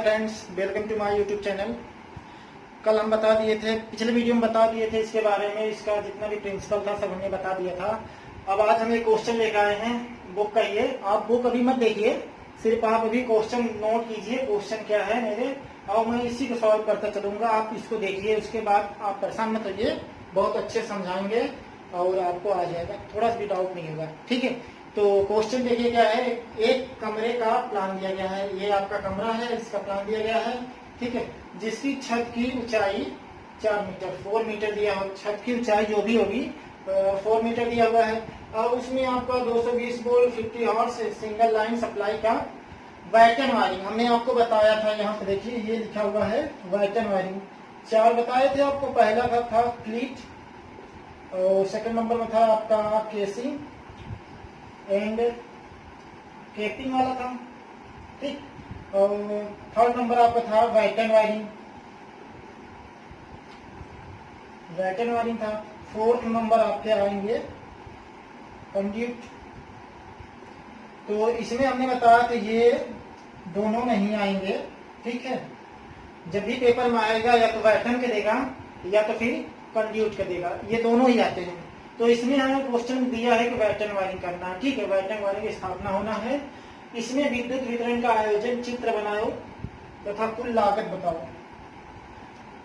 Friends, welcome to my YouTube channel. कल हम बता दिए थे, पिछले वीडियो में बता दिए थे इसके बारे में, इसका जितना भी प्रिंसिपल था सब हमने बता दिया था। अब आज हम एक क्वेश्चन लेकर आए हैं बुक का। ये आप बुक अभी मत देखिए, सिर्फ आप अभी क्वेश्चन नोट कीजिए क्वेश्चन क्या है मेरे, और मैं इसी को सॉल्व करता चलूंगा। आप इसको देखिए, उसके बाद आप परेशान मत होइए, बहुत अच्छे समझाएंगे और आपको आ जाएगा, थोड़ा सा भी डाउट नहीं होगा। ठीक है, तो क्वेश्चन देखिए क्या है। एक कमरे का प्लान दिया गया है, ये आपका कमरा है, इसका प्लान दिया गया है। ठीक है, जिसकी छत की ऊंचाई 4 मीटर 4 मीटर दिया हो, छत की ऊंचाई जो भी होगी 4 मीटर दिया हुआ है। और उसमें आपका 220 volt 50 horse single line supply का वायटन वायरिंग हमने आपको बताया था। यहाँ पे देखिए ये लिखा हुआ है वायटन वायरिंग। 4 बताए थे आपको। पहला था क्लीट, और सेकंड नंबर में था आपका केसिंग एंड केपिंग वाला था। ठीक, और थर्ड नंबर आपका था वायटन वायरिंग, वायटन वायरिंग था। फोर्थ नंबर आपके आएंगे कंड्यूट। तो इसमें हमने बताया कि ये दोनों नहीं आएंगे। ठीक है, जब भी पेपर में आएगा या तो वायटन के देगा या तो फिर कंड्यूट का देगा, ये दोनों ही आते हैं। तो इसमें हमें क्वेश्चन दिया है कि वायटन वायरिंग करना है। ठीक है, वायटन वायरिंग की स्थापना होना है। इसमें विद्युत वितरण का आयोजन, चित्र बनाओ तथा कुल लागत बताओ।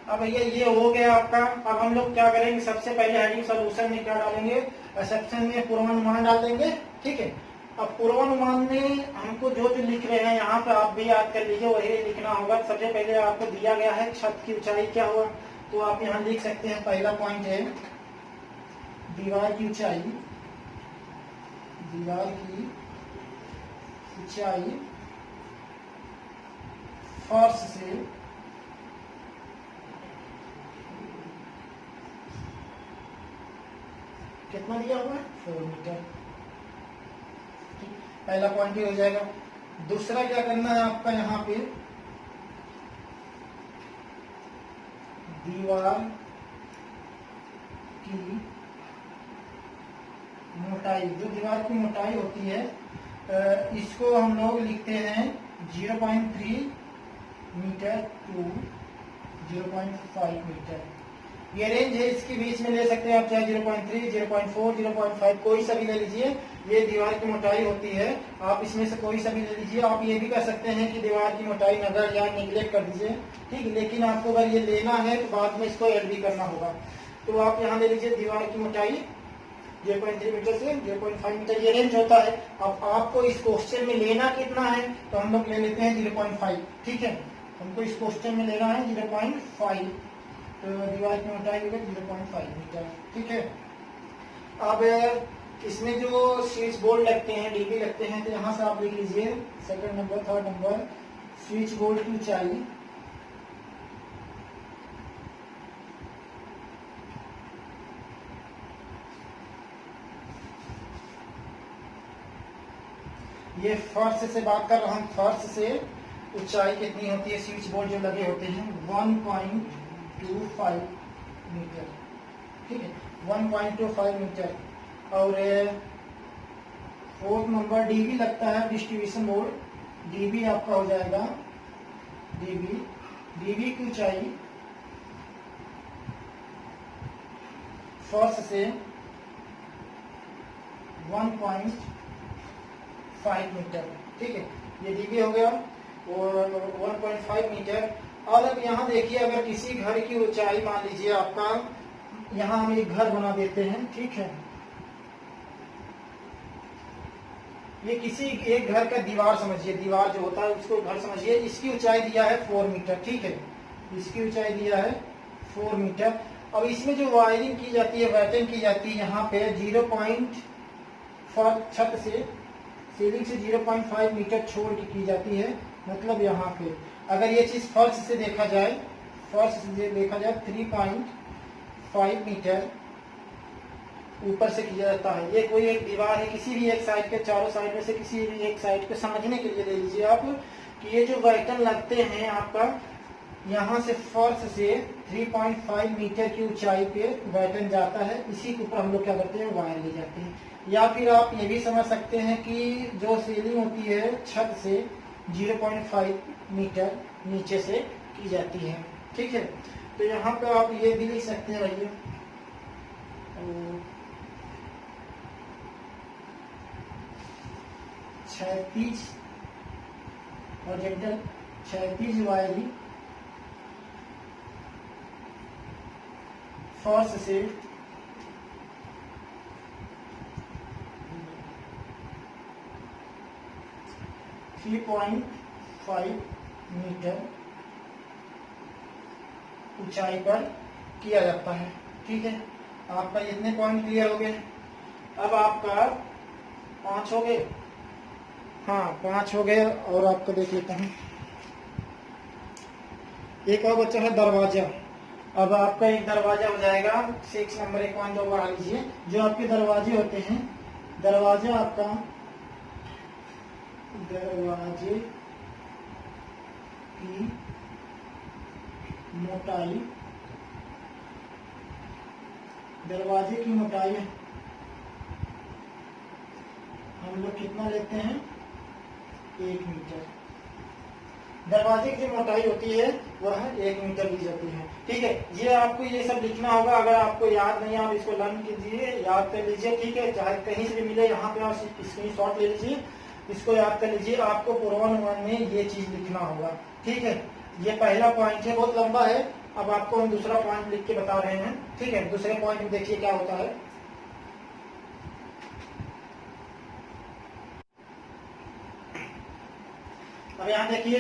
अब भैया ये हो गया आपका। अब हम लोग क्या करेंगे, सबसे पहले हेडिंग सॉल्यूशन में क्या डालेंगे, एक्सेप्शन में पूर्वानुमान डाल देंगे। ठीक है, अब पूर्वानुमान में हमको जो जो लिख रहे हैं यहाँ पे आप भी याद कर लीजिए, वही लिखना होगा। सबसे पहले आपको दिया गया है छत की ऊंचाई क्या हुआ, तो आप यहाँ लिख सकते हैं। पहला पॉइंट है दीवार की ऊंचाई, दीवार की ऊंचाई फर्श से कितना दिया हुआ है, 4 मीटर। पहला पॉइंट ही हो जाएगा। दूसरा क्या करना है आपका, यहाँ पे दीवार की मोटाई, जो दीवार की मोटाई होती है इसको हम लोग लिखते हैं 0.3 मीटर टू 0.5 मीटर। ये रेंज है, इसके बीच में ले सकते हैं आप, चाहे 0.3, 0.4, 0.5 कोई सा भी ले लीजिए। ये दीवार की मोटाई होती है, आप इसमें से कोई सा भी ले लीजिए। आप ये भी कर सकते हैं कि दीवार की मोटाई नगर या निगलेक्ट कर दीजिए। ठीक, लेकिन आपको अगर ये लेना है तो बाद में इसको ऐड भी करना होगा। तो आप यहाँ ले लीजिए दीवार की मोटाई 0.3 मीटर से 0.5 मीटर, ये रेंज होता है। अब आपको इस क्वेश्चन में लेना कितना है, तो हम लोग ले लेते हैं 0.5। ठीक है, हमको इस क्वेश्चन में लेना है 0.5, तो दीवार की मोटाई होगी 0.5 मीटर। ठीक है, अब इसमें जो स्विच बोर्ड लगते हैं, डीबी लगते हैं, तो यहाँ से आप लिख लीजिए second number, third number, switch board की ऊंचाई ये फर्श से बात कर रहा हूँ। फर्श से ऊंचाई कितनी होती है, स्विच बोर्ड जो लगे होते हैं 1.25 मीटर। ठीक है, 1.25 मीटर। और फोर्थ नंबर डीबी लगता है, डिस्ट्रीब्यूशन बोर्ड। डीबी आपका हो जाएगा डीबी की ऊंचाई फर्श से 1.5 मीटर। ठीक है, ये डीबी हो गया और 1.5 मीटर। और अब यहाँ देखिए, अगर किसी घर की ऊंचाई मान लीजिए आपका, यहाँ हम एक घर बना देते हैं। ठीक है, ये किसी एक घर का दीवार समझिए, दीवार जो होता है उसको घर समझिए। इसकी ऊंचाई दिया है 4 मीटर। ठीक है, इसकी ऊंचाई दिया है 4 मीटर। अब इसमें जो वायरिंग की जाती है, वायरिंग की जाती है यहाँ पे 0.5 छत से सीलिंग से 0.5 मीटर छोड़ के की जाती है। मतलब यहाँ पे अगर ये चीज फर्श से देखा जाए, 3.5 मीटर ऊपर से किया जाता है। ये कोई एक दीवार है, किसी भी एक साइड के, चारों साइड में से किसी भी एक साइड पे समझने के लिए ले लीजिए आप कि ये जो वायटन लगते हैं आपका, यहाँ से फर्श से 3.5 मीटर की ऊंचाई पे वायटन जाता है। इसी के ऊपर हम लोग क्या करते हैं, वायर ले जाते हैं। या फिर आप ये भी समझ सकते हैं कि जो सीलिंग होती है छत से 0.5 मीटर नीचे से की जाती है। ठीक है, तो यहाँ पे आप ये भी लिख सकते हैं भैया, क्षैतिज हॉरिजॉन्टल क्षैतिज वायरिंग फर्श से 3.5 मीटर ऊंचाई पर किया जाता है। ठीक है, आपका इतने पॉइंट क्लियर हो गए। अब आपका 5 हो गए, हाँ 5 हो गए। और आपको देख लेता हूँ, एक और बच्चा है दरवाजा। अब आपका एक दरवाजा हो जाएगा 6 नंबर 1.2 बढ़ा लीजिए। जो आपके दरवाजे होते हैं, दरवाजा आपका दरवाजे की मोटाई, दरवाजे की मोटाई हम लोग कितना लेते हैं, 1 मीटर। दरवाजे की जो मोटाई होती है वह 1 मीटर ली जाती है। ठीक है, ये आपको ये सब लिखना होगा। अगर आपको याद नहीं, आप इसको लर्न कीजिए, याद कर लीजिए। ठीक है, चाहे कहीं से भी मिले, यहाँ पे आप स्क्रीनशॉट ले लीजिए, इसको याद कर लीजिए। आपको पूर्वानुमान में ये चीज लिखना होगा। ठीक है, ये पहला पॉइंट है, बहुत लंबा है। अब आपको हम दूसरा पॉइंट लिख के बता रहे हैं। ठीक है, दूसरे पॉइंट में देखिए क्या होता है। अब यहाँ देखिए,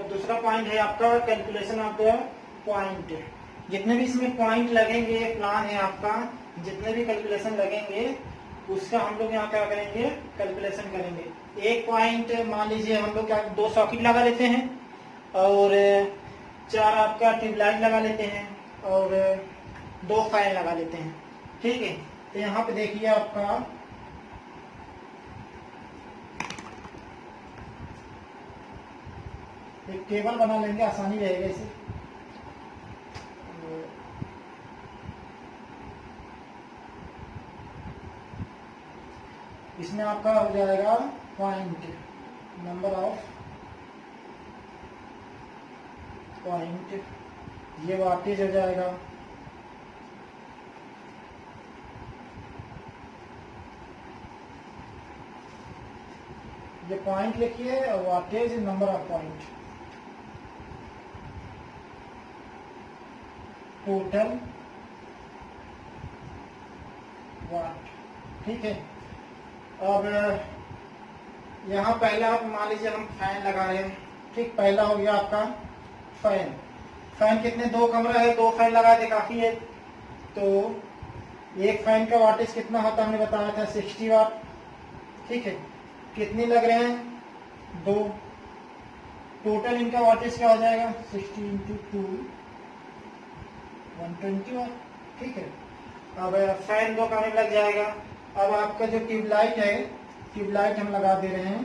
दूसरा पॉइंट है आपका कैलकुलेशन ऑफ द पॉइंट। जितने भी इसमें पॉइंट लगेंगे, प्लान है आपका, जितने भी कैलकुलेशन लगेंगे उसका हम लोग यहाँ क्या करेंगे, कैलकुलेशन करेंगे। एक पॉइंट मान लीजिए हम लोग क्या 2 सॉकेट लगा लेते हैं, और 4 आपका ट्यूबलाइट लगा लेते हैं, और 2 फैन लगा लेते हैं। ठीक है, तो यहाँ पे देखिए आपका एक टेबल बना लेंगे, आसानी रहेगा इसे। इसमें आपका हो जाएगा पॉइंट, नंबर ऑफ पॉइंट, ये वाटेज हो जाएगा। ये पॉइंट लिखिए, और weightage number of point, total weight. ठीक है, अब यहाँ पहला आप मान लीजिए हम फैन लगा रहे हैं। ठीक, पहला हो गया आपका फैन। फैन कितने, 2 कमरा है, 2 फैन लगा दे काफी है। तो एक फैन का वाटेज कितना होता है, हमने बताया था 60 वाट। ठीक है, कितने लग रहे हैं, 2। टोटल इनका वाटेज क्या हो जाएगा, 60 इंटू 2, 120 वाट। ठीक है, अब फैन 2 कमरे लग जाएगा। अब आपका जो ट्यूबलाइट है, ट्यूबलाइट हम लगा दे रहे हैं।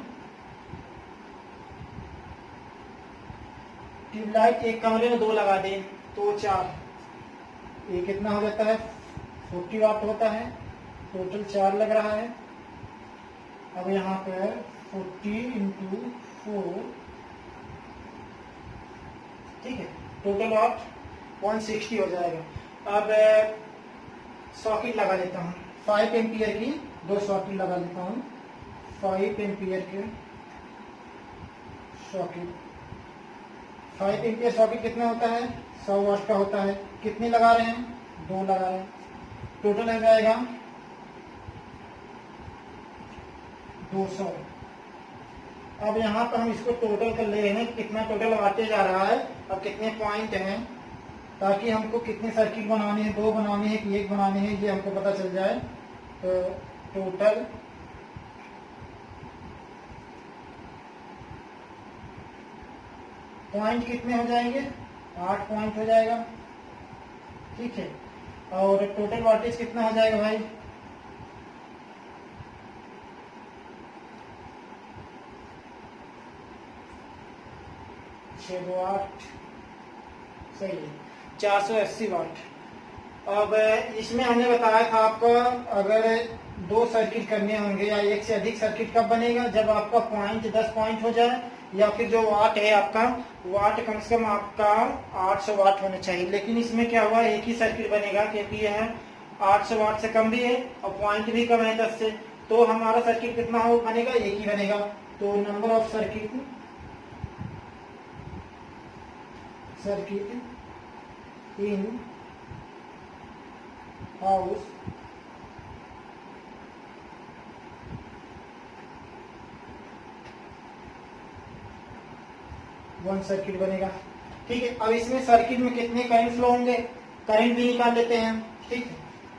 ट्यूबलाइट एक कमरे में 2 लगा दें तो 4, ये कितना हो जाता है, 40 वाट होता है। टोटल 4 लग रहा है। अब यहाँ पे 40 इंटू 4, ठीक है, टोटल वाट 160 हो जाएगा। अब सॉकेट लगा लेता हूँ, 5 एम्पियर की 2 सॉकेट लगा लेता हूँ। 5 एम्पियर के सॉकेट, 5 एम्पियर सॉकेट कितना होता है, 100 वाट का होता है। कितने लगा रहे हैं, 2 लगा रहे हैं। टोटल हो जाएगा 200। अब यहाँ पर हम इसको टोटल कर ले रहे हैं, कितना टोटल वाटेज आ रहा है, अब कितने पॉइंट हैं, ताकि हमको कितने सर्किट बनाने हैं, 2 बनाने हैं कि 1 बनाने हैं, ये हमको पता चल जाए। तो टोटल पॉइंट कितने हो जाएंगे, 8 पॉइंट हो जाएगा। ठीक है, और टोटल वाटेज कितना हो जाएगा भाई, 6/8, सही है, 480 वाट। अब इसमें हमने बताया था आपको, अगर 2 सर्किट करने होंगे या 1 से अधिक सर्किट कब बनेगा, जब आपका पॉइंट 10 पॉइंट हो जाए या फिर जो वाट है आपका, वाट कम से कम आपका 800 वाट होना चाहिए। लेकिन इसमें क्या हुआ, एक ही सर्किट बनेगा क्योंकि यह 800 वाट से कम भी है और पॉइंट भी कम है 10 से, तो हमारा सर्किट कितना हो बनेगा, एक ही बनेगा। तो number of circuit in house one circuit बनेगा। ठीक है, अब इसमें सर्किट में कितने करंट फ्लो होंगे, करंट भी निकाल लेते हैं। ठीक है,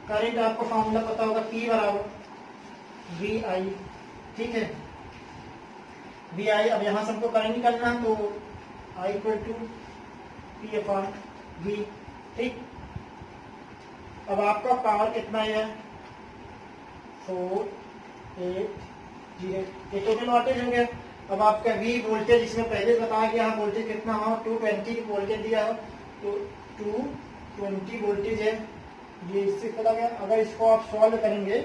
करंट आपको फॉर्मूला पता होगा, P बराबर VI। ठीक है, VI, अब यहां से हमको करंट निकालना है तो I इक्वल टू P/V। ठीक, अब आपका पावर कितना है, 480, ये टोटल वोल्टेज हो गया। अब आपका V वोल्टेज, इसमें पहले बताया गया वोल्टेज कितना हो, 220 वोल्टेज दिया हो, तो 220 वोल्टेज है, ये इससे पता गया। अगर इसको आप सॉल्व करेंगे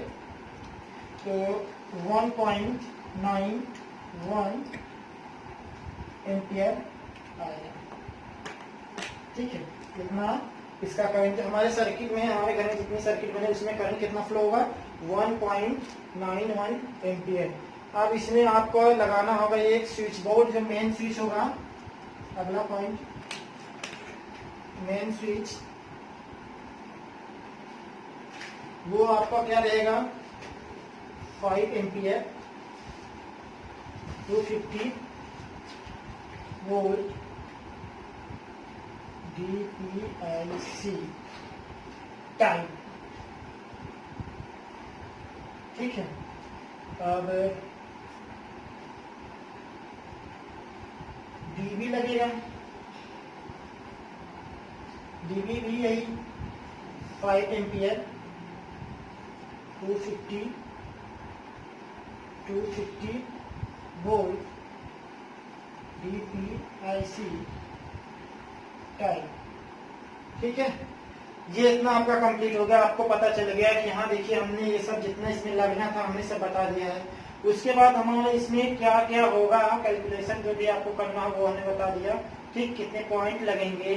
तो 1.91 एम्पियर आएगा। ठीक है, कितना इसका करंट हमारे सर्किट में, हमारे घर में जितनी सर्किट बने उसमें करंट कितना फ्लो होगा, 1.91 एम्पियर। अब इसमें आपको लगाना होगा एक स्विच बोर्ड, जो मेन स्विच होगा। अगला पॉइंट, मेन स्विच, वो आपका क्या रहेगा, 5 एम्पियर, 250 वोल्ट, DPIC टाइम। ठीक है, अब डीबी लगेगा, डीबी भी यही 5 एम्पियर, 250 वोल्ट, DPIC टाइम। ठीक है, ये इतना आपका कंप्लीट हो गया। आपको पता चल गया कि यहाँ देखिए हमने ये सब जितना इसमें लगना था हमने सब बता दिया है। उसके बाद हमारा इसमें क्या क्या होगा, कैलकुलेशन जो भी आपको करना हो वो हमने बता दिया। ठीक, कितने पॉइंट लगेंगे,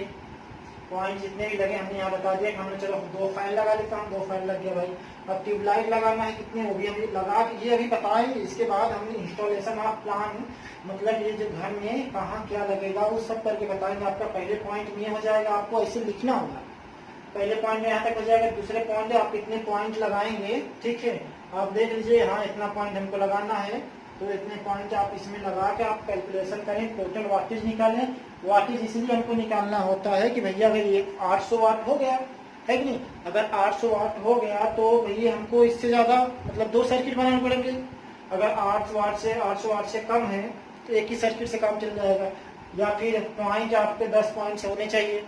पॉइंट जितने भी लगे हमने यहाँ बता दिया। हमने चलो 2 फाइल लगा लेता हूँ, 2 फाइल लग गया भाई। अब ट्यूबलाइट लगाना है कितने, वो भी हमने लगा, ये अभी बताए। इसके बाद हमने इंस्टॉलेशन ऑफ प्लान, मतलब ये जो घर में कहाँ क्या लगेगा वो सब करके बताएंगे। आपका पहले पॉइंट में हो जाएगा, आपको ऐसे लिखना होगा, पहले पॉइंट में यहाँ तक हो जाएगा, दूसरे पॉइंट आप कितने पॉइंट लगाएंगे। ठीक है, आप देख लीजिए, हाँ इतना पॉइंट हमको लगाना है, तो इतने पॉइंट आप इसमें लगा के आप कैलकुलेशन करें, टोटल वाटेज निकालें। वाटेज इसलिए हमको निकालना होता है कि भैया अगर ये 800 वाट हो गया है कि नहीं, अगर 800 वाट हो गया तो भैया हमको इससे ज्यादा मतलब 2 सर्किट बनाने पड़ेंगे। अगर 800 वाट से कम है तो एक ही सर्किट से काम चल जाएगा। या फिर पॉइंट आपके 10 पॉइंट होने चाहिए।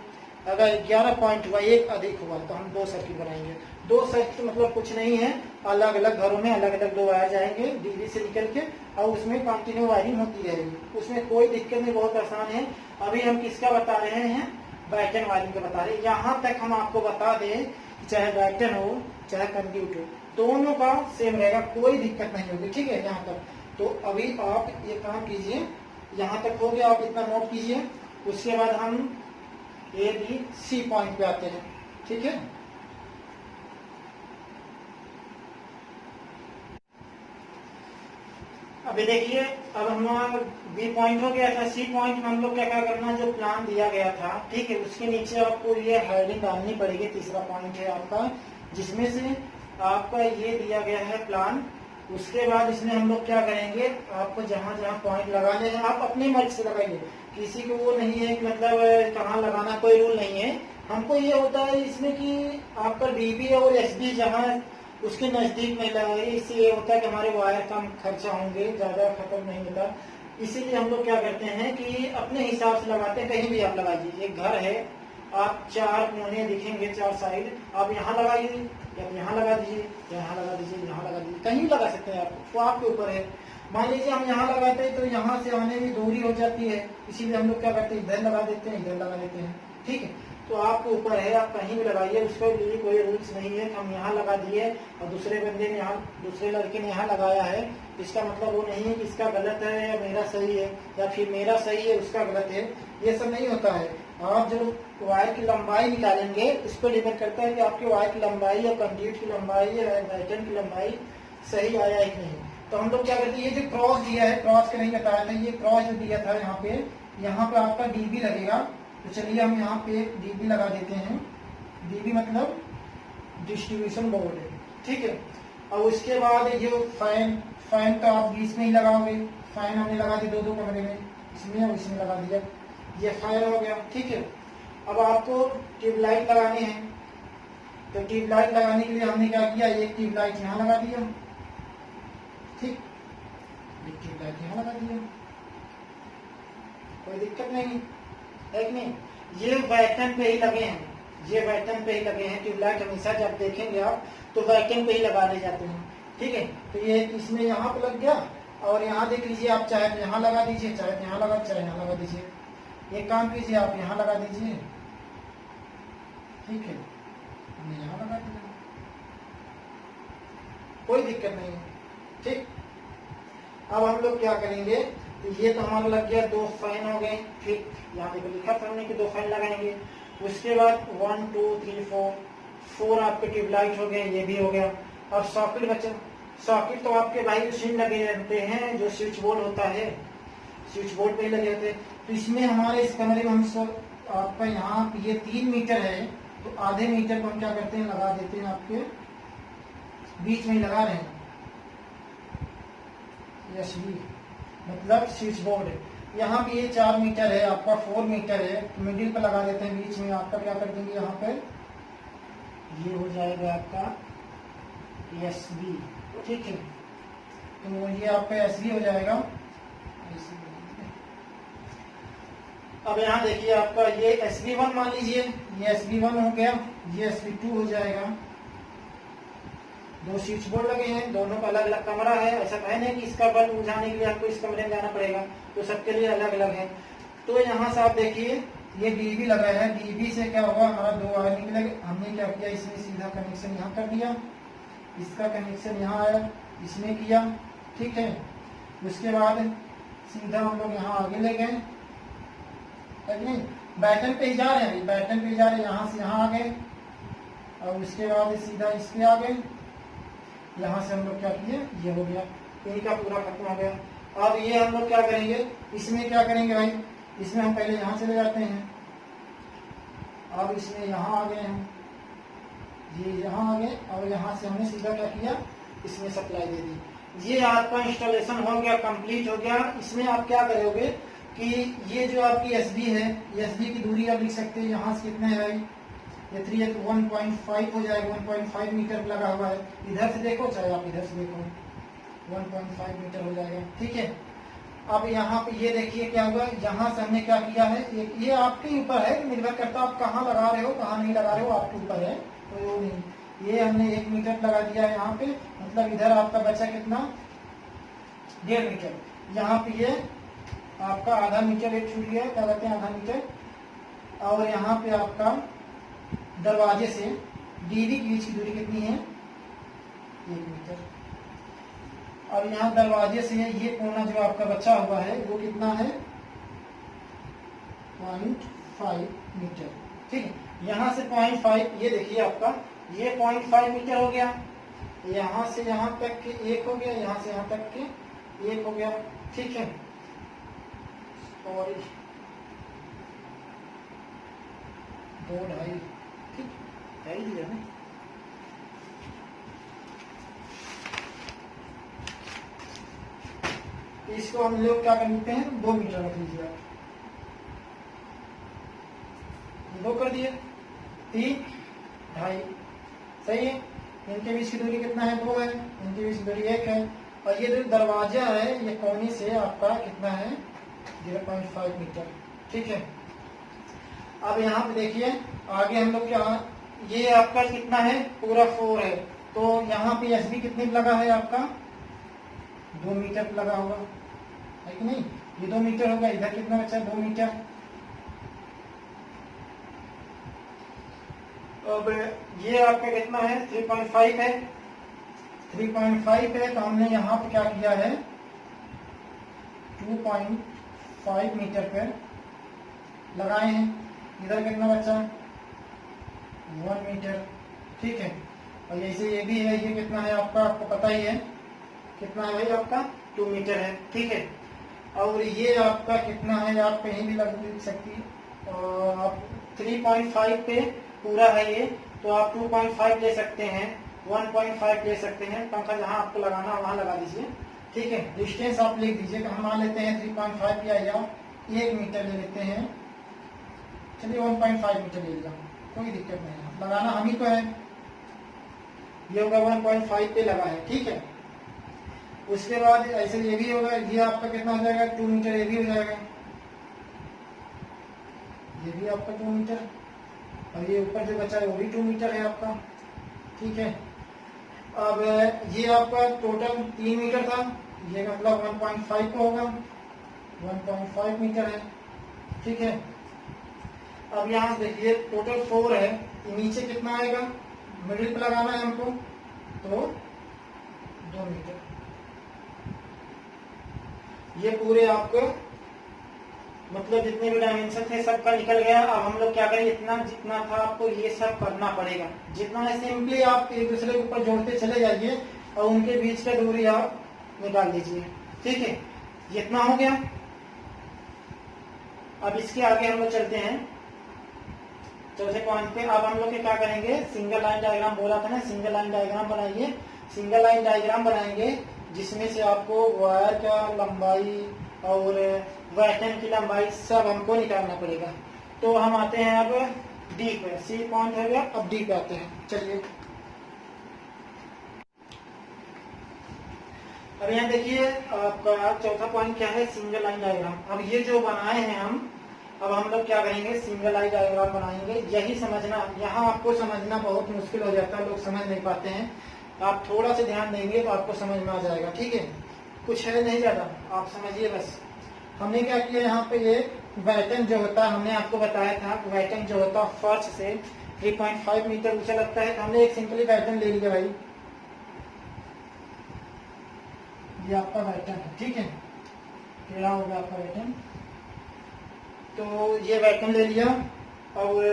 अगर 11 पॉइंट हुआ, एक अधिक हुआ, तो हम 2 सर्किट बनाएंगे। 2 सर्किट मतलब कुछ नहीं है, अलग अलग घरों में अलग अलग 2 वायर जाएंगे डीबी से निकल के, और उसमें कंटिन्यू वायरिंग होती रहेगी, उसमें कोई दिक्कत नहीं, बहुत आसान है। अभी हम किसका बता रहे हैं, बैटन वायरिंग का बता रहे हैं। यहाँ तक हम आपको बता दें, चाहे बैटन हो चाहे कंड्यूट हो, दोनों का सेम रहेगा, कोई दिक्कत नहीं होगी। ठीक है, यहाँ तक तो अभी आप ये काम कीजिए, यहाँ तक हो गया, आप इतना नोट कीजिए। उसके बाद हम ABC पॉइंट पे आते हैं। ठीक है, अभी देखिए, अब हमारा B पॉइंट हो गया था। C पॉइंट में हम लोग क्या क्या करना, जो प्लान दिया गया था, ठीक है, उसके नीचे आपको ये हेडिंग डालनी पड़ेगी। तीसरा पॉइंट है आपका, जिसमें से आपका ये दिया गया है प्लान। उसके बाद इसमें हम लोग क्या करेंगे, आपको जहां जहां पॉइंट लगाने हैं आप अपनी मर्जी से लगाइए, किसी को वो नहीं है कि मतलब कहाँ लगाना, कोई रूल नहीं है। हमको ये होता है इसमें कि आपका डीबी और एसबी जहाँ उसके नजदीक में लगाइए, इससे ये होता है कि हमारे वायर कम खर्चा होंगे, ज्यादा खत्म नहीं होता। इसीलिए हम लोग क्या करते हैं कि अपने हिसाब से लगाते हैं, कहीं भी आप लगाइए। एक घर है, आप 4 कोने दिखेंगे, 4 साइड, आप यहाँ लगाइए, या यहाँ लगा दीजिए, यहाँ लगा दीजिए, यहाँ लगा दीजिए, कहीं लगा सकते हैं आप, वो आपके ऊपर है। मान लीजिए हम यहाँ लगाते हैं तो यहाँ से आने में दूरी हो जाती है, इसीलिए हम लोग क्या करते हैं, इधर लगा देते हैं, इधर लगा देते हैं। ठीक है, तो आपके ऊपर है, आप कहीं भी लगाइए, उसके लिए कोई रूल्स नहीं है कि हम यहाँ लगा दिए और दूसरे बंदे ने यहाँ, दूसरे लड़के ने यहाँ लगाया है, इसका मतलब वो नहीं है कि इसका गलत है या मेरा सही है, या फिर मेरा सही है उसका गलत है, ये सब नहीं होता है। आप जो वायर की लंबाई निकालेंगे उस पर डिपेंड करता है कि आपकी वायर की लंबाई या कंड्यूट की लंबाई या बैटन की लंबाई सही आया है कि नहीं। तो हम लोग क्या करते हैं, ये जो क्रॉस दिया है, क्रॉस का नहीं बताया था, ये क्रॉस जो दिया था यहाँ पे आपका डीबी लगेगा। तो चलिए हम यहाँ पे डीबी लगा देते हैं। डीबी मतलब डिस्ट्रीब्यूशन बोर्ड है, ठीक है। और उसके बाद ये फैन तो आप बीच में ही लगाओगे। फैन हमने लगा दिया दो कमरे में, इसमें और इसमें लगा दिया, ये फैन हो गया, ठीक है। अब आपको ट्यूबलाइट लगानी है, तो ट्यूबलाइट लगाने के लिए हमने क्या किया, एक ट्यूबलाइट यहाँ लगा दिया, ठीक, एक ट्यूबलाइट यहाँ लगा दिया, कोई दिक्कत नहीं है कि नहीं। ये बैटन पे ही लगे हैं, ये बैटन पे ही लगे हैं। ट्यूबलाइट हमेशा जब देखेंगे आप तो बैटन पे ही लगा ले जाते हैं, ठीक है। तो ये इसमें यहाँ पे लग गया, और यहाँ देख लीजिए, आप चाहे तो यहाँ लगा दीजिए, चाहे यहाँ लगा, चाहे यहाँ लगा दीजिए। एक काम कीजिए, आप यहाँ लगा दीजिए, ठीक है, हमने यहाँ लगा दिया, कोई दिक्कत नहीं है, ठीक। अब हम लोग क्या करेंगे, तो ये तो हमारा लग गया, दो फैन हो गए, ठीक। यहाँ देखो लिखा था हमने कि दो फैन लगाएंगे। उसके बाद 1 2 3 4 आपके ट्यूबलाइट हो गए, ये भी हो गया। और सॉकेट बचे, सॉकेट तो आपके भाई उसी में लगे रहते हैं, जो स्विच बोर्ड होता है, स्विच बोर्ड पे ही लगे रहते हैं। तो इसमें हमारे इस कमरे में हम सब आपका यहाँ ये 3 मीटर है, तो आधे मीटर को हम क्या करते हैं, लगा देते हैं, आपके बीच में ही लगा रहे हैं, एसबी मतलब स्विच बोर्ड है। यहाँ भी ये 4 मीटर है, आपका 4 मीटर है, तो मिडिल पर लगा देते हैं, बीच में आपका क्या कर देंगे, यहाँ पे ये हो जाएगा आपका एसबी, ठीक है। तो ये आपका एसबी हो जाएगा। अब यहाँ देखिए आपका ये SB1 मान लीजिए, ये SB1 हो गया, ये SB2 हो जाएगा। दो स्विच बोर्ड लगे हैं, दोनों का अलग अलग कमरा है, ऐसा है नहीं कि इसका बल्ब बुझाने के लिए आपको इस कमरे में जाना पड़ेगा, तो सबके लिए अलग अलग है। तो यहाँ से आप देखिए ये डीबी लगा है, डीबी से क्या होगा, हमारा 2 वायर निकलेगा। हमने क्या किया, इसमें सीधा कनेक्शन यहाँ कर दिया, इसका कनेक्शन यहाँ आया, इसमें किया, ठीक है। उसके बाद सीधा हम लोग यहाँ आगे ले गए, नहीं बैटन पे ही जा रहे हैं, बैटन पे जा रहे हैं, यहाँ से यहाँ आ गए, और उसके बाद सीधा इस पे आ गए। यहाँ से हम लोग क्या किए, ये हो गया, इनका पूरा खत्म हो गया। अब ये हम लोग क्या करेंगे, इसमें क्या करेंगे भाई, इसमें हम पहले यहाँ चले जाते हैं, अब इसमें यहाँ आ गए हैं, ये यहाँ आ गए, और यहाँ से हमने सीधा क्या किया, इसमें सप्लाई दे दी। ये आपका इंस्टॉलेशन हो गया, कंप्लीट हो गया। इसमें आप क्या करोगे कि ये जो आपकी एसबी है, एसबी की दूरी आप लिख सकते हैं, यहाँ से कितना है भाई, ये 1.5 हो जाएगा, 1.5 मीटर लगा हुआ है। इधर से देखो चाहे आप इधर से देखो, 1.5 मीटर हो जाएगा, ठीक है। अब यहाँ पे ये देखिए क्या हुआ, यहाँ से हमने क्या किया है, ये आपके ऊपर है, निर्भर करता है आप कहाँ लगा रहे हो, कहाँ नहीं लगा रहे हो, आपके ऊपर है, तो वो नहीं। ये हमने 1 मीटर लगा दिया है यहाँ पे, मतलब इधर आपका बचा कितना, 1.5 मीटर। यहाँ पे ये आपका आधा मीटर एक छूट गया, क्या कहते हैं, आधा मीटर। और यहाँ पे आपका दरवाजे से डीबी के बीच की दूरी कितनी है, 1 मीटर। और यहाँ दरवाजे से ये कोना जो आपका बचा हुआ है वो कितना है, 0.5 मीटर, ठीक है। यहाँ से 0.5, ये देखिए आपका ये 0.5 मीटर हो गया, यहाँ से यहाँ तक के 1 हो गया, यहाँ से यहाँ तक के 1 हो गया, ठीक है। और 2.5, ठीक है ही दिया ना। इसको हम लोग क्या करते हैं, 2 मीटर रख लीजिए आप, 2 कर दिए, 3, 2.5, सही है। इनके बीच की दूरी कितना है, 2 है, इनके बीच की दूरी 1 है। और ये जो दरवाजा है ये कोने से आपका कितना है, 0.5 मीटर, ठीक है। अब यहाँ पे देखिए आगे हम लोग क्या, ये आपका कितना है, पूरा 4 है, तो यहाँ पे एसबी कितने लगा है आपका, 2 मीटर लगा होगा, है कि नहीं। ये 2 मीटर होगा, इधर कितना बचा, 2 मीटर, अब ये आपका कितना है, 3.5 है। 3.5 है तो हमने यहाँ पे क्या किया है, 2.5 मीटर पर लगाए हैं। इधर कितना बचा, 1 मीटर, ठीक है। और ऐसे ये भी है, ये कितना है आपका, आपको पता ही है कितना है भाई, आपका 2 मीटर है, ठीक है। और ये आपका कितना है, आप कहीं भी लिख सकती है। और आप 3.5 पे पूरा है ये, तो आप 2.5 ले सकते हैं, 1.5 ले सकते हैं। पंखा जहां आपको लगाना वहां लगा दीजिए, ठीक है। डिस्टेंस आप लिख दीजिए, हम मान लेते हैं 3.5 या 1 मीटर ले लेते हैं, चलिए 1.5 मीटर ले लिया, कोई दिक्कत नहीं है, लगाना हम ही तो है। ये होगा 1.5 पे लगा है, ठीक है। उसके बाद ऐसे ये भी होगा, ये आपका कितना हो जाएगा, 2 मीटर, ये भी हो जाएगा, ये भी आपका 2 मीटर, और ये ऊपर जो बचा है वो भी 2 मीटर है आपका, ठीक है। अब ये आपका टोटल 3 मीटर था, ये मतलब 1.5 का होगा, 1.5 मीटर है, ठीक है। अब यहाँ देखिए टोटल 4 है, ये नीचे कितना आएगा, मिडिल पे लगाना है हमको, तो 2 मीटर। ये पूरे आपको मतलब जितने भी डायमेंशन थे सबका निकल गया। अब हम लोग क्या करेंगे, इतना जितना था आपको ये सब करना पड़ेगा, जितना सिंपली आप एक दूसरे के ऊपर जोड़ते चले जाइए और उनके बीच का दूरी आप निकाल लीजिए, ठीक है। जितना हो गया, अब इसके आगे हम लोग चलते हैं चौथे पॉइंट पे। अब हम लोग क्या करेंगे, सिंगल लाइन डायग्राम बोला था ना, सिंगल लाइन डायग्राम बनाइए। सिंगल लाइन डायग्राम बनाएंगे जिसमें से आपको वायर का लंबाई और वैटन की लंबाई सब हमको निकालना पड़ेगा। तो हम आते हैं अब डी पे, सी पॉइंट हो गया, अब डी पे आते हैं, चलिए। अब यहाँ देखिए आपका चौथा पॉइंट क्या है, सिंगल लाइन डायग्राम। अब ये जो बनाए हैं हम, अब हम लोग क्या करेंगे, सिंगल लाइन डायग्राम बनाएंगे। यही समझना, यहाँ आपको समझना बहुत मुश्किल हो जाता है, लोग समझ नहीं पाते हैं। आप थोड़ा सा ध्यान देंगे तो आपको समझ में आ जाएगा, ठीक है। कुछ है नहीं ज्यादा, आप समझिए बस। हमने क्या किया, यहाँ पे ये वैटन जो होता है, हमने आपको बताया था वैटन जो होता है फर्श से 3.5 मीटर ऊंचा लगता है, तो हमने एक सिंपली वैटन ले लिया भाई, ये आपका वैटन है, ठीक है। क्या होगा आपका वैटन, तो ये वैटन ले लिया और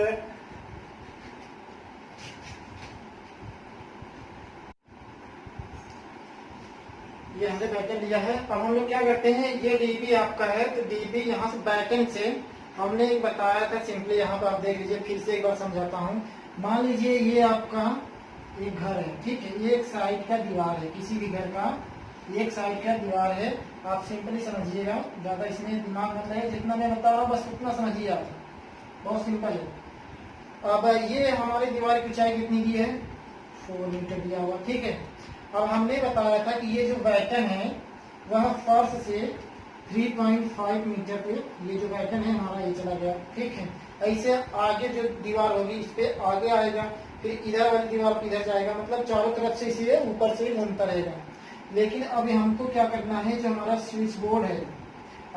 ये हमने बैटन लिया है। अब हम लोग क्या करते हैं, ये डीबी आपका है, तो डीबी यहाँ से बैटन से हमने एक बताया था सिंपली, यहाँ पर आप देख लीजिए, फिर से एक बार समझाता हूँ। मान लीजिए ये आपका एक घर है, ठीक है, ये एक साइड का दीवार है, किसी भी घर का एक साइड का दीवार है। आप सिंपली समझिएगा, ज्यादा इसमें दिमाग मत लगाइए, जितना मैं बता रहा हूँ बस उतना समझिए आप, बहुत सिंपल है। अब ये हमारी दीवार की ऊंचाई कितनी की है, 4 मीटर दिया हुआ, ठीक है। अब हमने बताया था कि ये जो वैटन है वह फर्श से 3.5 मीटर पे, ये जो वैटन है हमारा ये चला गया, ठीक है। ऐसे आगे जो दीवार होगी इस पे आगे आएगा, फिर इधर वाली दीवार पे इधर जाएगा, मतलब चारों तरफ से इसे ऊपर से घूमता रहेगा। लेकिन अब हमको क्या करना है, जो हमारा स्विच बोर्ड है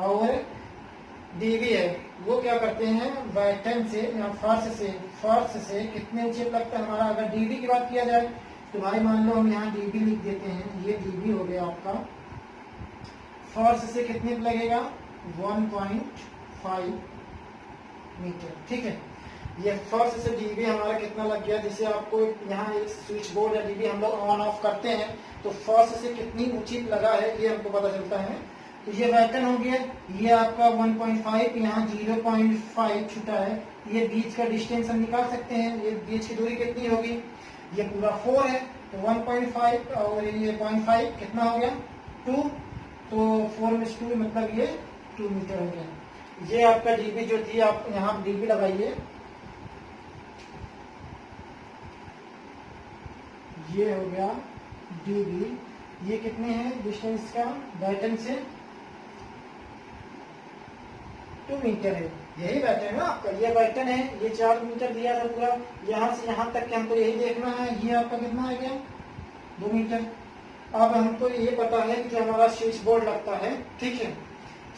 और डीबी है, वो क्या करते हैं, वैटन से या फर्श से कितने ऊंचे लगता है हमारा। अगर डीबी की बात किया जाए तो भाई मान लो हम यहाँ डीबी लिख देते हैं, ये डीबी हो गया आपका, फर्श से कितने पे लगेगा, 1.5 मीटर, ठीक है। ये फर्श से डीबी हमारा कितना लग गया, जैसे आपको यहाँ एक स्विच बोर्ड या डीबी हम लोग ऑन ऑफ करते हैं तो फर्श से कितनी ऊंची लगा है ये हमको पता चलता है। तो ये वैटन हो गया, ये आपका 1.5, यहाँ 0.5 छुटा है, ये बीच का डिस्टेंस हम निकाल सकते हैं, ये बीच की दूरी कितनी होगी, ये पूरा 4 है, तो 1.5 और ये 0.5 कितना हो गया, 2, तो 4/2 मतलब ये 2 मीटर हो गया। ये आपका डीबी जो थी, आप यहाँ डीबी लगाइए, ये हो गया डीबी, ये कितने हैं डिस्टेंस का वैटन से, 2 मीटर है, यही बैटन है ना आपका, ये बैटन है, ये 4 मीटर दिया था पूरा, यहाँ से यहाँ तक के हमको यही देखना है, ये आपका कितना आ गया, 2 मीटर। अब हमको ये पता है कि हमारा स्विच बोर्ड लगता है, ठीक है।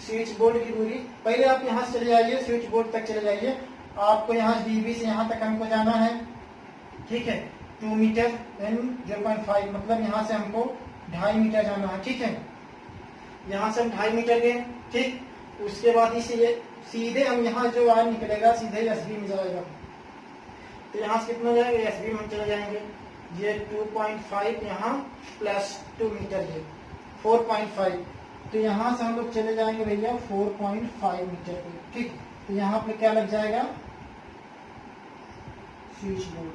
स्विच बोर्ड की दूरी, पहले आप यहाँ से चले जाइए, स्विच बोर्ड तक चले जाइए, आपको यहाँ डीबी से यहाँ तक हमको जाना है, ठीक है, 2 मीटर एंड 0.5, मतलब यहाँ से हमको 2.5 मीटर जाना है। ठीक है, यहाँ से हम 2.5 मीटर गए। ठीक, उसके बाद इसे सीधे हम यहाँ जो वायर निकलेगा सीधे एसबी में जाएगा। तो यहाँ से कितना जाएगा, एसबी में हम चले जाएंगे। ये 2.5 यहाँ प्लस 2 मीटर, ये 4.5। तो यहाँ से हम लोग चले जाएंगे भैया 4.5 मीटर पे। ठीक, तो यहाँ पे क्या लग जाएगा, स्विच बोर्ड।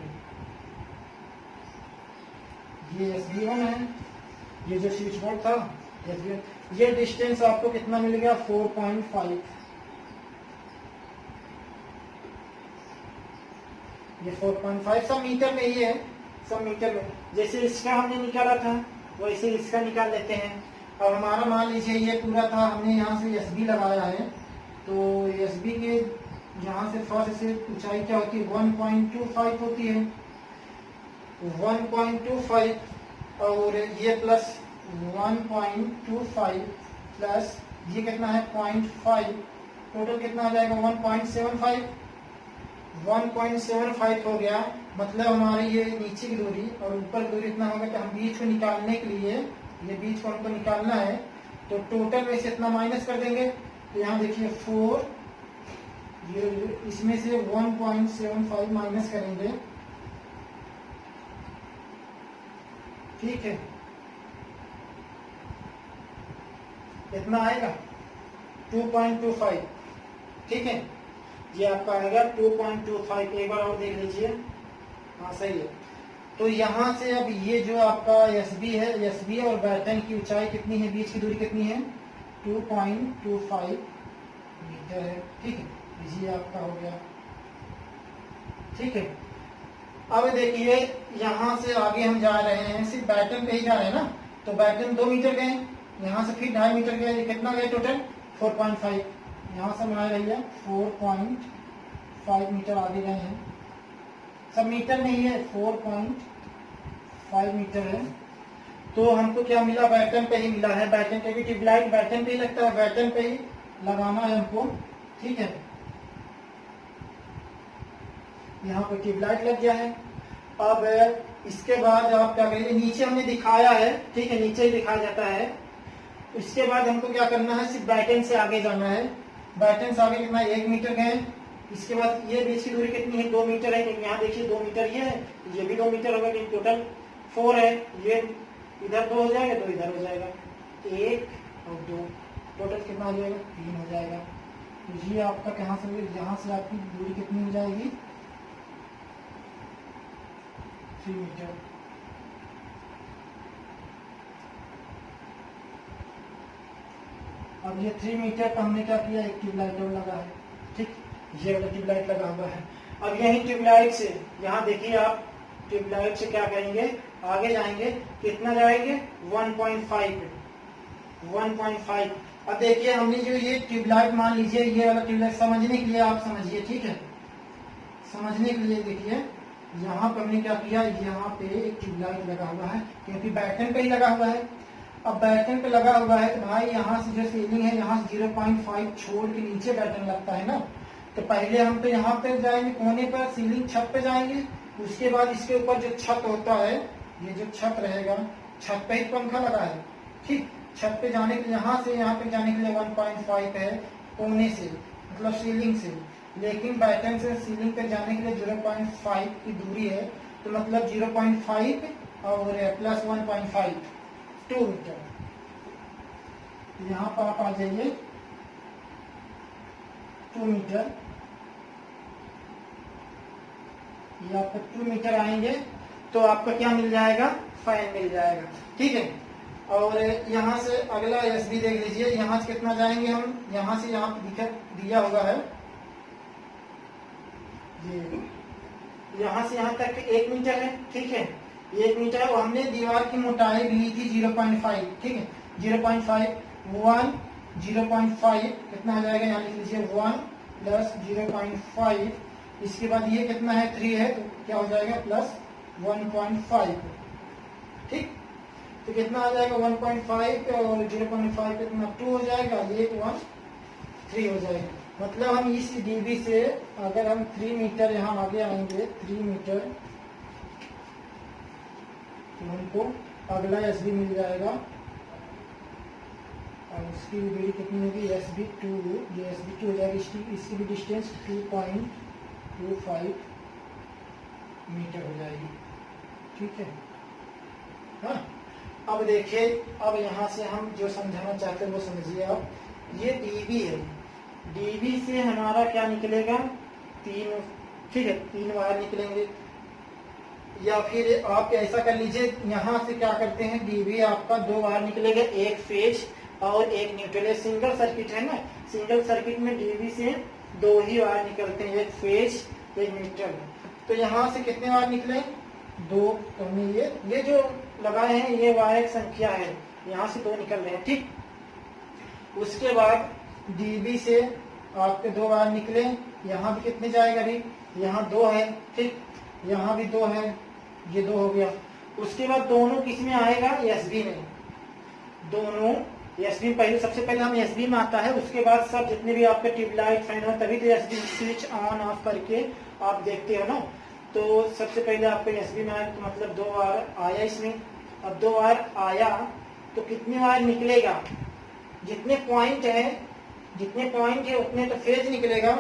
ये SB1 है, ये जो स्विच बोर्ड था SB1। ये डिस्टेंस आपको कितना मिल गया, 4.5। ये 4.5 सब मीटर में ही है, सब मीटर में। जैसे इसका हमने निकाला था वैसे इसका निकाल लेते हैं। अब हमारा मान लीजिए ये पूरा था, हमने यहाँ से SB लगाया है। तो SB के यहाँ से फर्स्ट से ऊंचाई क्या होती है, 1.25 होती है, 1.25। और ये प्लस 1.25 प्लस ये कितना है 0.5, टोटल कितना आ जाएगा 1.75। 1.75 हो गया, मतलब हमारी ये नीचे की दूरी और ऊपर की दूरी इतना होगा। कि हम बीच को निकालने के लिए, ये बीच को हमको निकालना है, तो टोटल में से इतना माइनस कर देंगे। तो यहाँ देखिए 4, ये इसमें से 1.75 माइनस करेंगे। ठीक है, कितना आएगा 2.25। ठीक है, ये आपका आएगा 2.25। एक बार और देख लीजिए, हाँ सही है। तो यहाँ से अब ये जो आपका SB है, SB और बैटन की ऊंचाई कितनी है, बीच की दूरी कितनी है, 2.25 मीटर है। ठीक है, ये आपका हो गया। ठीक है, अब देखिए यहाँ से आगे हम जा रहे हैं, सिर्फ बैटन पे ही जा रहे हैं ना। तो बैटन 2 मीटर गए, यहाँ से फिर 2.5 मीटर गए, कितना गए टोटल 4.5। यहाँ से हमारे भैया 4.5 मीटर आगे गए हैं, सब मीटर में ही है, 4.5 मीटर है। तो हमको क्या मिला, बैटन पे ही मिला है। बैटन पे भी ट्यूबलाइट बैटन पे ही लगता है, बैटन पे ही लगाना है हमको। ठीक है, यहाँ पे ट्यूबलाइट लग गया है। अब इसके बाद आप क्या करेंगे, नीचे हमने दिखाया है, ठीक है, नीचे ही दिखाया जाता है। इसके बाद हमको क्या करना है, सिर्फ बैटन से आगे जाना है। बैटन से आगे कितना, 1 मीटर गए। इसके बाद ये बीच की दूरी कितनी है, 2 मीटर है। यहाँ देखिए 2 मीटर ये है, ये भी 2 मीटर होगा, टोटल 4 है। ये इधर 2 हो जाएगा, 2 इधर हो जाएगा, 1 और 2, टोटल कितना हो जाएगा, 3 हो जाएगा। तो ये आपका कहाँ से, यहाँ से आपकी दूरी कितनी हो जाएगी, 3 मीटर। अब ये 3 मीटर पर हमने क्या किया, एक ट्यूबलाइट और लगा है। ठीक, ये वाला ट्यूबलाइट लगा हुआ है। अब यही ट्यूबलाइट से, यहाँ देखिए आप ट्यूबलाइट से क्या करेंगे, आगे जाएंगे, कितना जाएंगे 1.5। अब देखिए हमने जो ये ट्यूबलाइट, मान लीजिए ये वाला ट्यूबलाइट, समझने के लिए आप समझिए। ठीक है, समझने के लिए देखिए, यहाँ पर हमने क्या किया, यहाँ पे एक ट्यूबलाइट लगा हुआ है, क्योंकि बैटन पे ही लगा हुआ है। अब बैटन पे लगा हुआ है तो भाई यहाँ से जो सीलिंग है, यहाँ से 0.5 छोड़ के नीचे बैटन लगता है ना। तो पहले हम तो यहाँ पे जाएंगे, कोने पर सीलिंग छत पे जाएंगे। उसके बाद इसके ऊपर जो छत होता है, ये जो छत रहेगा, छत पे ही पंखा लगा है। ठीक, छत पे जाने के लिए, यहाँ से यहाँ पे जाने के लिए 1.5 है कोने से, मतलब सीलिंग से। लेकिन बैटन से सीलिंग पे जाने के लिए 0.5 की दूरी है, तो मतलब 0.5 और प्लस 1.5, 2 मीटर। यहाँ पर आप आ जाइए, 2 मीटर, ये आपको 2 मीटर आएंगे तो आपका क्या मिल जाएगा, फैन मिल जाएगा। ठीक है, और यहाँ से अगला SB देख लीजिए, यहाँ से कितना जाएंगे हम, यहाँ से यहाँ दिया हुआ है, ये यहाँ से यहाँ तक 1 मीटर है। ठीक है, 1 मीटर है। और हमने दीवार की मोटाई ली थी 0.5। ठीक है, 0.5, 1, 0.5 कितना आ जाएगा, यहाँ लिख लीजिए 1 प्लस 0.5। इसके बाद ये कितना है, 3 है, तो क्या हो जाएगा प्लस 1.5। ठीक, तो कितना आ जाएगा 1.5 और 0.5 कितना 2 हो जाएगा, ये 1, 3 हो जाएगा। मतलब हम इस DB से अगर हम 3 मीटर यहाँ आगे आएंगे, 3 मीटर तो हमको अगला एस बी मिल जाएगा, और उसकी भी दूरी कितनी होगी, एस बी टू, ये एस बी टू हो जाएगी, इसकी भी डिस्टेंस 2.25 मीटर हो जाएगी। ठीक है, हाँ। अब देखिए, अब यहाँ से हम जो समझाना चाहते हैं वो समझिए आप। ये डीबी है, डीबी से हमारा क्या निकलेगा, 3, ठीक है, 3 वायर निकलेंगे। या फिर आप ऐसा कर लीजिए, यहाँ से क्या करते हैं, डीबी आपका 2 वायर निकलेगा, एक फेज और एक न्यूट्रल। सिंगल सर्किट है ना, सिंगल सर्किट में डीबी से 2 ही वायर निकलते हैं, एक फेज एक न्यूट्रल। तो यहाँ से कितने वायर निकले, 2। तो हमने ये जो लगाए हैं ये वायर संख्या है, यहाँ से 2 निकल रहे हैं। ठीक, उसके बाद डीबी से आपके 2 वायर निकले, यहाँ भी कितने जाएगा अभी, यहाँ 2 है। ठीक, यहाँ भी 2 है, ये 2 हो गया। उसके बाद दोनों किस में आएगा, एसबी में। दोनों एसबी पहले, सबसे पहले हम एसबी में आता है, उसके बाद सब जितने भी आपके ट्यूबलाइट फैन हो, तभी तो एसबी स्विच ऑन ऑफ करके आप देखते हो ना। तो सबसे पहले आपको एसबी में आया, तो मतलब 2 वायर आया इसमें। अब 2 वायर आया तो कितने वायर निकलेगा, जितने पॉइंट है उतने तो फेज निकलेगा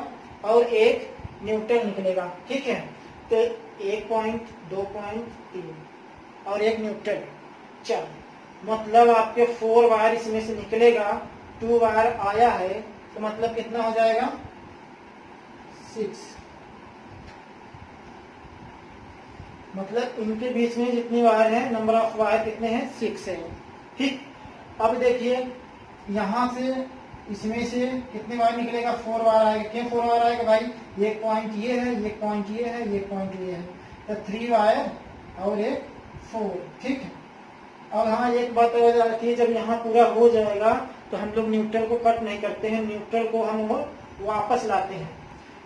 और एक न्यूट्रल निकलेगा। ठीक है, तो 1 पॉइंट, 2 पॉइंट, 3 और एक न्यूट्रल, 4। मतलब आपके 4 वायर इसमें से निकलेगा। 2 वायर आया है तो मतलब कितना हो जाएगा, 6। मतलब इनके बीच में जितने वायर हैं, नंबर ऑफ वायर कितने हैं, 6 है। ठीक, अब देखिए यहाँ से इसमें से कितने वायर निकलेगा, 4 वायर आएगा। क्यों 4 वायर आएगा भाई, एक पॉइंट ये है, एक पॉइंट ये है, एक पॉइंट ये है, तो 3 वायर और एक 4। ठीक है, अब हाँ एक बात हो जाती है, जब यहाँ पूरा हो जाएगा तो हम लोग न्यूट्रल को कट नहीं करते हैं, न्यूट्रल को हम वापस लाते हैं।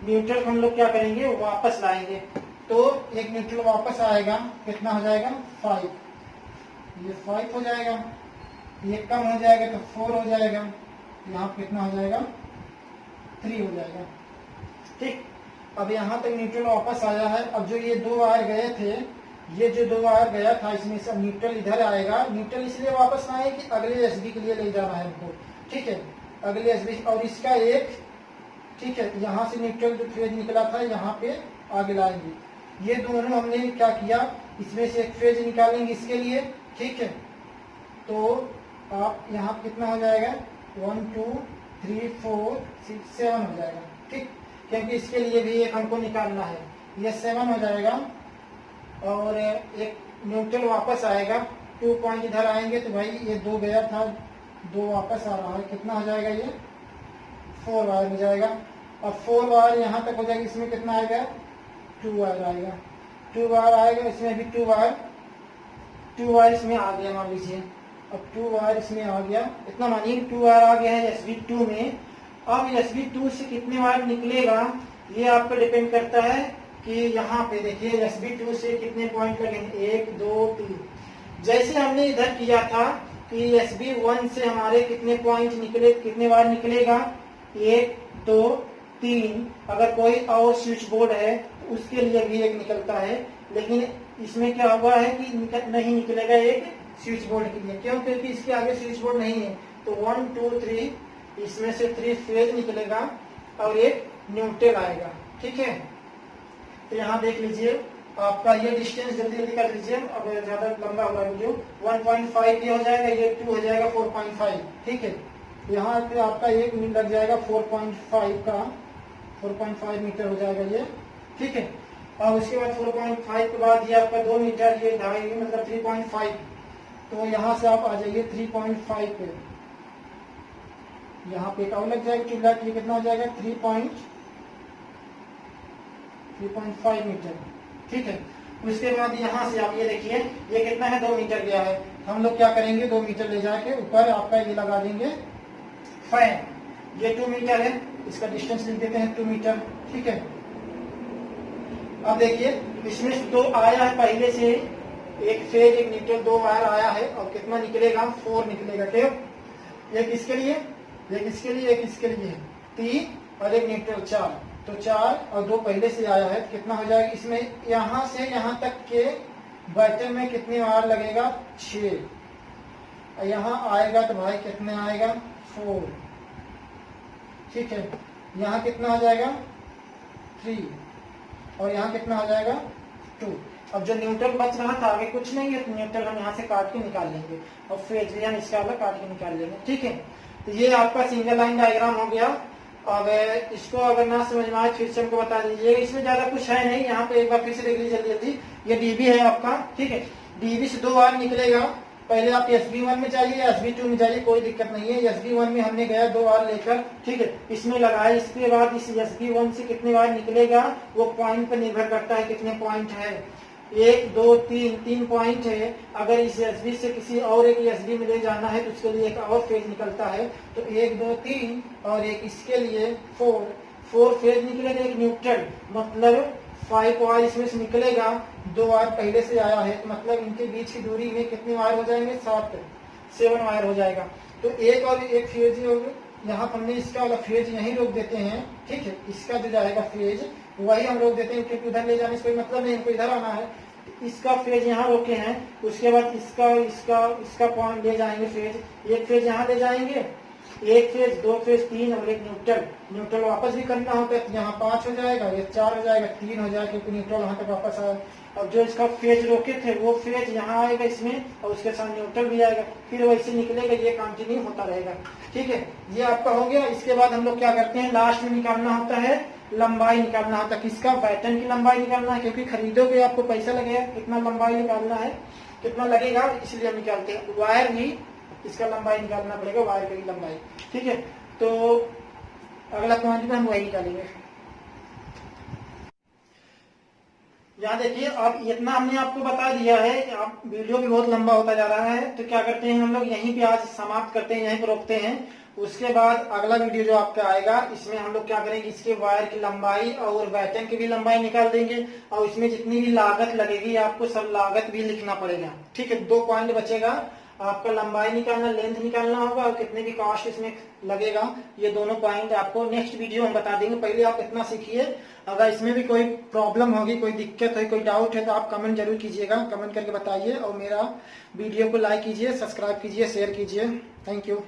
न्यूट्रल को हम लोग क्या करेंगे, वापस लाएंगे। तो एक न्यूट्रल वापस आएगा, कितना हो जाएगा, 5। ये 5 हो जाएगा, ये कम हो जाएगा तो 4 हो जाएगा, यहाँ कितना हो जाएगा, 3 हो जाएगा। ठीक, अब यहाँ तक न्यूट्रल वापस आया है। अब जो ये 2 वायर गए थे, ये जो 2 वायर गया था, इसमें से न्यूट्रल इधर आएगा। न्यूट्रल इसलिए वापस आए कि अगले एसबी के लिए ले जाना है हमको। ठीक है, अगले एसबी और इसका एक, ठीक है, यहाँ से न्यूट्रल जो फेज निकला था यहाँ पे आगे लाएंगे। ये दोनों हमने क्या किया, इसमें से एक फेज निकालेंगे इसके लिए। ठीक है, तो आप यहाँ कितना हो जाएगा, 1 2 3 4 6 7 हो जाएगा। ठीक, क्योंकि इसके लिए भी एक हमको निकालना है, ये 7 हो जाएगा। और एक न्यूट्रल वापस आएगा, 2 पॉइंट इधर आएंगे तो भाई ये 2 गया था, 2 वापस आ रहा है, कितना हो जाएगा, ये 4 वायर हो जाएगा। अब 4 वायर यहाँ तक हो जाएगा, इसमें कितना आएगा, 2 वायर आएगा। 2 वायर आएगा, इसमें भी 2 वायर इसमें आ गया, मान लीजिए। अब 2 वायर इसमें आ गया, इतना मानिए 2 वायर आ गया है SB2 में। अब SB2 से कितने वायर निकलेगा, ये आप पे डिपेंड करता है कि यहाँ पे देखिए SB2 से कितने पॉइंट लगेंगे, 1 2 3। जैसे हमने इधर किया था कि SB1 से हमारे कितने पॉइंट निकले, कितने वायर निकलेगा, 1 2 3। अगर कोई और स्विच बोर्ड है तो उसके लिए भी एक निकलता है, लेकिन इसमें क्या हुआ है कि नहीं निकलेगा एक स्विच बोर्ड के लिए। क्यों, क्योंकि इसके आगे स्विच बोर्ड नहीं है। तो 1 2 3, इसमें से 3 फेज निकलेगा और एक न्यूट्रल आएगा। ठीक है, तो यहाँ देख लीजिए आपका ये डिस्टेंस जल्दी जल्दी कर लीजिए, अब ज्यादा लंबा होगा वीडियो। 1.5 ये हो जाएगा, ये 2 हो जाएगा 4.5। ठीक है, यहाँ पे आपका एक मिनट लग जाएगा, 4.5 का 4.5 मीटर हो जाएगा ये। ठीक है, और उसके बाद 4.5 के बाद ये आपका 2 मीटर, ये 2.5 मतलब 3.5। तो यहाँ से आप आ जाइए 3.5 पे, यहाँ पे और लग जाएगा ट्यूबलाइट, ये कितना हो जाएगा, 3.5 मीटर। ठीक है, उसके बाद यहाँ से आप ये देखिए ये कितना है, 2 मीटर गया है। हम लोग क्या करेंगे, 2 मीटर ले जाके ऊपर आपका ये लगा देंगे फैन। ये 2 मीटर है, इसका डिस्टेंस लिख देते हैं 2 मीटर। ठीक है, अब देखिए इसमें 2 आया है पहले से, एक फेज एक न्यूट्रल, 2 वायर आया है और कितना निकलेगा, 4 निकलेगा। ठीक, एक इसके लिए, एक इसके लिए, एक इसके लिए 3 और एक न्यूट्रल 4। तो 4 और 2 पहले से आया है, कितना हो जाएगा इसमें, यहाँ से यहाँ तक के बैटन में कितने वायर लगेगा 6, यहाँ आएगा तो भाई कितने आएगा 4, ठीक है। यहाँ कितना आ जाएगा 3 और यहाँ कितना आ जाएगा 2। अब जो न्यूट्रल बच रहा था आगे कुछ नहीं है, तो न्यूट्रल हम यहाँ से काट के निकाल लेंगे और फेज भी हम इसका वाला काट के निकाल लेंगे, ठीक है। तो ये आपका सिंगल लाइन डायग्राम हो गया। अब इसको अगर ना समझ में आए फिर से हमको बता दीजिए, इसमें ज्यादा कुछ है नहीं। यहाँ पे एक बार फिर से देख लीजिए जल्दी जल्दी, ये डीबी है आपका, ठीक है। डीबी से 2 वायर निकलेगा, पहले आप SB1 में जाइए, SB2 में जाइए, कोई दिक्कत नहीं है। SB1 में हमने गया 2 वायर लेकर, ठीक है, इसमें लगाया। इसके बाद इस SB1 से कितने वायर निकलेगा वो पॉइंट पर निर्भर करता है, कितने पॉइंट है, 1 2 3 पॉइंट है। अगर इस SB से किसी और एक SB में ले जाना है तो उसके लिए एक और फेज निकलता है, तो 1 2 3 और एक इसके लिए 4 फेज निकलेगा। एक न्यूट्रल मतलब 5 वायर इसमें से निकलेगा, 2 वायर पहले से आया है, तो मतलब इनके बीच की दूरी में कितने वायर हो जाएंगे 7 वायर हो जाएगा। तो एक और एक फेज होगा, यहाँ हमने इसका वाला फेज यहीं रोक देते हैं, ठीक है। इसका जो जाएगा फेज वही हम रोक देते हैं, क्योंकि उधर ले जाने से कोई मतलब नहीं, हमको इधर आना है। इसका फेज यहाँ रोके हैं, उसके बाद इसका पॉइंट ले जाएंगे फेज, एक फेज यहाँ ले जाएंगे, एक फेज 2 फेज 3 और एक न्यूट्रल वापस भी करना होता है, तो यहाँ 5 हो जाएगा, ये 4 हो जाएगा, 3 हो जाएगा, क्योंकि न्यूट्रल वहां तक वापस आया। और जो इसका फेज रोके थे वो फेज यहाँ आएगा इसमें, और उसके साथ न्यूट्रल भी आएगा, फिर वैसे निकलेगा, ये कंटिन्यू होता रहेगा, ठीक है। ये आपका हो गया। इसके बाद हम लोग क्या करते हैं, लास्ट में निकालना होता है लंबाई, निकालना होता है किसका, बैटन की लंबाई निकालना है, क्योंकि खरीदोगे आपको पैसा लगेगा, कितना लंबाई निकालना है, कितना लगेगा, इसलिए हम निकालते हैं। वायर भी इसका लंबाई निकालना पड़ेगा, वायर की लंबाई, ठीक है। तो अगला पॉइंट में हम वही निकालेंगे। यहाँ देखिए, अब इतना हमने आपको बता दिया है, आप वीडियो भी बहुत लंबा होता जा रहा है, तो क्या करते हैं हम लोग यहीं पे आज समाप्त करते हैं, यहीं पर रोकते हैं। उसके बाद अगला वीडियो जो आपका आएगा इसमें हम लोग क्या करेंगे, इसके वायर की लंबाई और बैटन की भी लंबाई निकाल देंगे, और इसमें जितनी भी लागत लगेगी आपको सब लागत भी लिखना पड़ेगा, ठीक है। 2 पॉइंट बचेगा, आपका लंबाई निकालना, लेंथ निकालना होगा, और कितने भी कॉस्ट इसमें लगेगा, ये दोनों पॉइंट आपको नेक्स्ट वीडियो हम बता देंगे। पहले आप इतना सीखिए। अगर इसमें भी कोई प्रॉब्लम होगी, कोई दिक्कत है, कोई डाउट है, तो आप कमेंट जरूर कीजिएगा, कमेंट करके बताइए, और मेरा वीडियो को लाइक कीजिए, सब्सक्राइब कीजिए, शेयर कीजिए। Thank you.